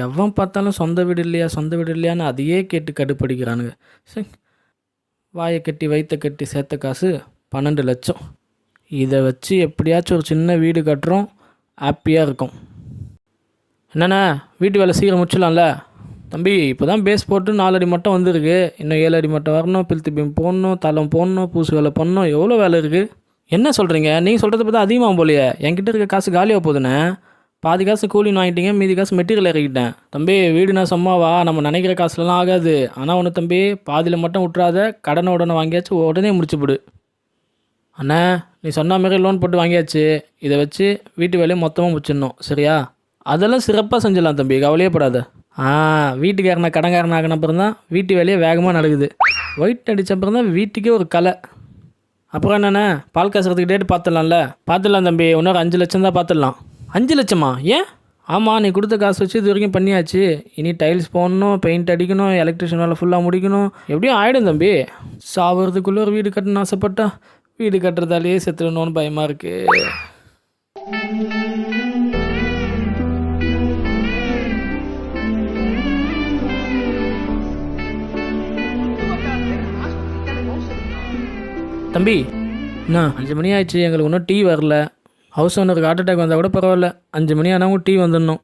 எவன் பார்த்தாலும் சொந்த வீடு இல்லையா சொந்த வீடு இல்லையான்னு அதையே கேட்டு கடுப்படிக்கிறானுங்க. சரி, வாயை கட்டி வயிற்ற கட்டி சேர்த்த காசு 12 லட்சம். இதை வச்சு எப்படியாச்சும் ஒரு சின்ன வீடு கட்டுறோம், ஹாப்பியாக இருக்கும். என்னண்ணா வீட்டு வேலை சீக்கிரம் முடிச்சிடலாம்ல? தம்பி இப்போ தான் பேஸ் போட்டு 4 அடி மட்டும் வந்துருக்கு, இன்னும் 7 அடி மட்டும் வரணும், பில்த்து பீம் போடணும், தளம் போடணும், பூசு வேலை பண்ணணும், எவ்வளோ வேலை இருக்குது. என்ன சொல்கிறீங்க? நீங்கள் சொல்கிறத பார்த்தா அதிகமாக போலையே. என்கிட்ட இருக்க காசு காலியாக போகுதுண்ணே. பாதி காசு கூலின்னு வாங்கிட்டீங்க, மீதி காசு மெட்டீரியல் இறக்கிட்டேன். தம்பி வீடுனா சும்மாவா, நம்ம நினைக்கிற காசுலாம் ஆகாது. ஆனால் ஒன்று தம்பி, பாதியில் மட்டும் விட்றாத, கடனை உடனே வாங்கியாச்சு உடனே முடிச்சுப்பிடு. அண்ணா நீ சொன்ன மாதிரி லோன் போட்டு வாங்கியாச்சு, இதை வச்சு வீட்டு வேலையை மொத்தமாக முடிச்சிடணும், சரியா? அதெல்லாம் சிறப்பாக செஞ்சிடலாம் தம்பி, கவலையப்படாத. வீட்டுக்காரனை கடன்காரன் ஆகின அப்புறம் தான் வீட்டு வேலையே வேகமாக நடக்குது. ஒயிட் அடித்த அப்புறம் தான் வீட்டுக்கே ஒரு கலை. அப்புறம் என்னண்ணே, பால் காசுறதுக்கு டேட்டு பார்த்துடலாம்ல? பார்த்துடலாம் தம்பி, இன்னொரு 5 லட்சம் தான் பார்த்துடலாம். 5 லட்சமா? ஏன்? ஆமாம், நீ கொடுத்த காசு வச்சு இது வரைக்கும் பண்ணியாச்சு. இனி டைல்ஸ் போடணும், பெயிண்ட் அடிக்கணும், எலக்ட்ரிஷியன் வேலை ஃபுல்லாக முடிக்கணும், எப்படியும் ஆகிடும் தம்பி. சாவறதுக்குள்ளே ஒரு வீடு கட்டணும்னு ஆசைப்பட்டா வீடு கட்டுறதாலேயே செத்துடணும்னு பயமாக இருக்குது. தம்பி என்ன 5 மணி ஆயிடுச்சு, எங்களுக்கு இன்னும் டீ வரல. ஹவுஸ் ஓனருக்கு ஹார்ட் அட்டாக் வந்தால் கூட பரவாயில்ல, 5 மணி ஆனாவும் டீ வந்துடணும்.